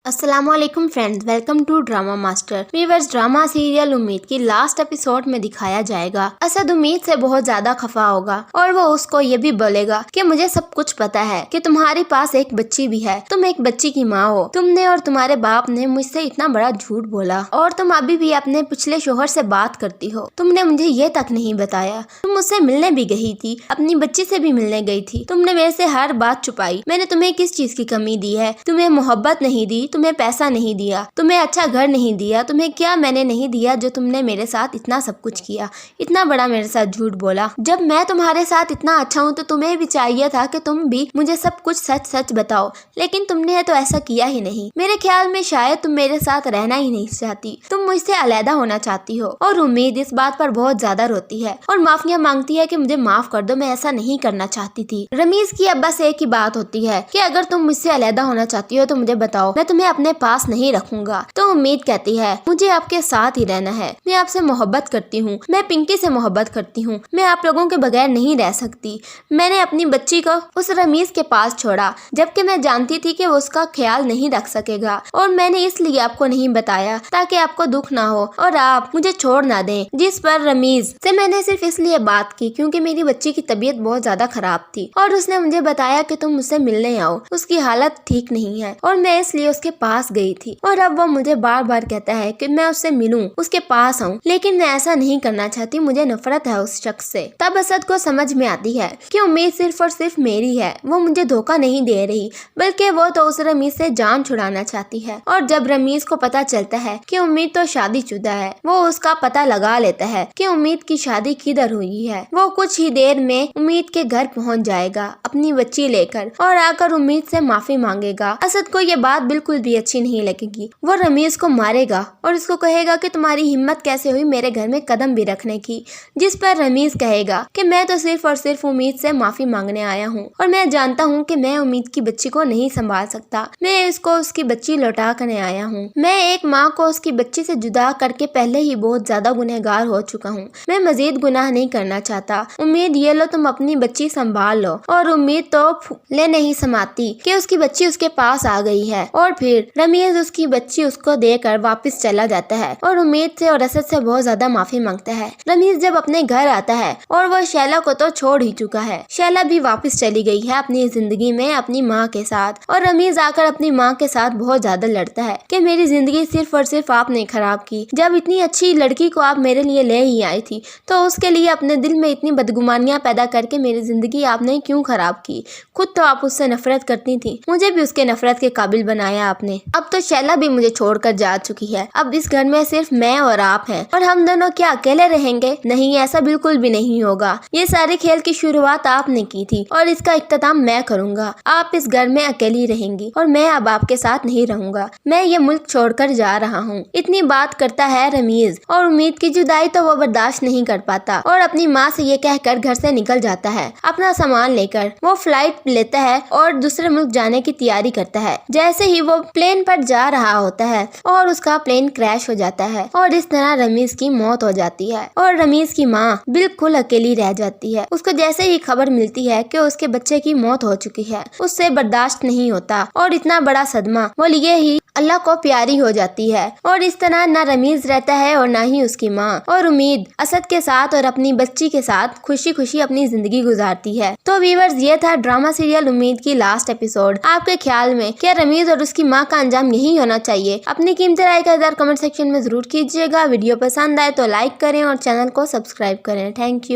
अस्सलाम वालेकुम friends, welcome to drama master. Viewers, drama serial उम्मीद की लास्ट एपिसोड में दिखाया जाएगा असद उम्मीद से बहुत ज्यादा खफा होगा और वो उसको ये भी बोलेगा कि मुझे सब कुछ पता है कि तुम्हारे पास एक बच्ची भी है, तुम एक बच्ची की माँ हो। तुमने और तुम्हारे बाप ने मुझसे इतना बड़ा झूठ बोला और तुम अभी भी अपने पिछले शोहर से बात करती हो। तुमने मुझे ये तक नहीं बताया, तुम मुझसे मिलने भी गई थी, अपनी बच्ची से भी मिलने गई थी। तुमने मेरे से हर बात छुपाई। मैंने तुम्हें किस चीज की कमी दी है? तुम्हें मोहब्बत नहीं दी, तुम्हें पैसा नहीं दिया, तुम्हें अच्छा घर नहीं दिया, तुम्हें क्या मैंने नहीं दिया जो तुमने मेरे साथ इतना सब कुछ किया, इतना बड़ा मेरे साथ झूठ बोला। जब मैं तुम्हारे साथ इतना अच्छा हूँ तो तुम्हें भी चाहिए था कि तुम भी मुझे सब कुछ सच सच बताओ, लेकिन तुमने तो ऐसा किया ही नहीं। मेरे ख्याल में शायद तुम मेरे साथ रहना ही नहीं चाहती, तुम मुझसे अलहदा होना चाहती हो। और उम्मीद इस बात पर बहुत ज्यादा रोती है और माफिया मांगती है कि मुझे माफ कर दो, मैं ऐसा नहीं करना चाहती थी। रमीज की अब बस एक ही बात होती है कि अगर तुम मुझसे अलहदा होना चाहती हो तो मुझे बताओ, मैं तुम्हें अपने पास नहीं रखूंगा। तो उम्मीद कहती है मुझे आपके साथ ही रहना है, मैं आपसे मोहब्बत करती हूँ, मैं पिंकी से मोहब्बत करती हूँ, मैं आप लोगों के बगैर नहीं रह सकती। मैंने अपनी बच्ची को उस रमीज के पास छोड़ा जबकि मैं जानती थी कि वो उसका ख्याल नहीं रख सकेगा, और मैंने इसलिए आपको नहीं बताया ताकि आपको दुख ना हो और आप मुझे छोड़ ना दें। जिस पर रमीज से मैंने सिर्फ इसलिए बात की क्योंकि मेरी बच्ची की तबीयत बहुत ज्यादा खराब थी और उसने मुझे बताया कि तुम मुझसे मिलने आओ, उसकी हालत ठीक नहीं है और मैं इसलिए उसके पास गई थी। और अब वो मुझे बार बार कहता है कि मैं उससे मिलूं, उसके पास आऊं, लेकिन मैं ऐसा नहीं करना चाहती, मुझे नफरत है उस शख्स से। तब असद को समझ में आती है कि उम्मीद सिर्फ और सिर्फ मेरी है, वो मुझे धोखा नहीं दे रही बल्कि वो तो उस रमीज से जान छुड़ाना चाहती है। और जब रमीज को पता चलता है कि उम्मीद तो शादीशुदा है, वो उसका पता लगा लेता है कि उम्मीद की शादी किधर हुई है। वो कुछ ही देर में उम्मीद के घर पहुंच जाएगा अपनी बच्ची लेकर और आकर उम्मीद से माफी मांगेगा। असद को ये बात बिल्कुल भी अच्छी नहीं लगेगी। वो रमीज को मारेगा और उसको कहेगा कि तुम्हारी हिम्मत कैसे हुई मेरे घर में कदम भी रखने की। जिस पर रमीज कहेगा कि मैं तो सिर्फ और सिर्फ उम्मीद से माफी मांगने आया हूँ और मैं जानता हूँ कि मैं उम्मीद की बच्ची को नहीं संभाल सकता, मैं इसको उसकी बच्ची लौटा करने आया हूँ। मैं एक माँ को उसकी बच्ची से जुदा करके पहले ही बहुत ज्यादा गुनहगार हो चुका हूँ, मैं मजीद गुनाह नहीं करना चाहता। उम्मीद ये लो, तुम अपनी बच्ची संभाल लो। और उम्मीद तो ले नहीं समाती कि उसकी बच्ची उसके पास आ गई है और फिर रमीज उसकी बच्ची उसको देकर वापस चला जाता है और उम्मीद से और असद से बहुत ज्यादा माफी मांगता है। रमीज जब अपने घर आता है और वो शैला को तो छोड़ ही चुका है, शैला भी वापस चली गई है अपनी जिंदगी में अपनी माँ के साथ। और रमीज आकर अपनी माँ के साथ बहुत ज्यादा लड़ता है कि मेरी जिंदगी सिर्फ और सिर्फ आपने खराब की, जब इतनी अच्छी लड़की को आप मेरे लिए ले ही आई थी तो उसके लिए अपने दिल में इतनी बदगुमानियां पैदा करके मेरी जिंदगी आपने क्यों खराब की। खुद तो आप उससे नफरत करती थी, मुझे भी उसके नफरत के काबिल बनाया आपने। अब तो शैला भी मुझे छोड़कर जा चुकी है, अब इस घर में सिर्फ मैं और आप हैं और हम दोनों क्या अकेले रहेंगे? नहीं, ऐसा बिल्कुल भी नहीं होगा। ये सारे खेल की शुरुआत आपने की थी और इसका इख्तिताम मैं करूंगा। आप इस घर में अकेली रहेंगी और मैं अब आपके साथ नहीं रहूंगा, मैं ये मुल्क छोड़कर जा रहा हूँ। इतनी बात करता है रमीज और उम्मीद की जुदाई तो वो बर्दाश्त नहीं कर पाता और अपनी माँ से ये कहकर घर से निकल जाता है। अपना सामान लेकर वो फ्लाइट लेता है और दूसरे मुल्क जाने की तैयारी करता है। जैसे ही वो प्लेन पर जा रहा होता है और उसका प्लेन क्रैश हो जाता है और इस तरह रमीज की मौत हो जाती है और रमीज की माँ बिल्कुल अकेली रह जाती है। उसको जैसे ही खबर मिलती है कि उसके बच्चे की मौत हो चुकी है, उससे बर्दाश्त नहीं होता और इतना बड़ा सदमा वो लिए ही अल्लाह को प्यारी हो जाती है। और इस तरह ना रमीज रहता है और ना ही उसकी माँ, और उम्मीद असद के साथ और अपनी बच्ची के साथ खुशी खुशी अपनी जिंदगी गुजारती है। तो व्यूअर्स, ये था ड्रामा सीरियल उम्मीद की लास्ट एपिसोड। आपके ख्याल में क्या रमीज और उसकी माँ का अंजाम यही होना चाहिए? अपनी कीमती राय का इज़हार कमेंट सेक्शन में जरूर कीजिएगा। वीडियो पसंद आए तो लाइक करें और चैनल को सब्सक्राइब करें। Thank you.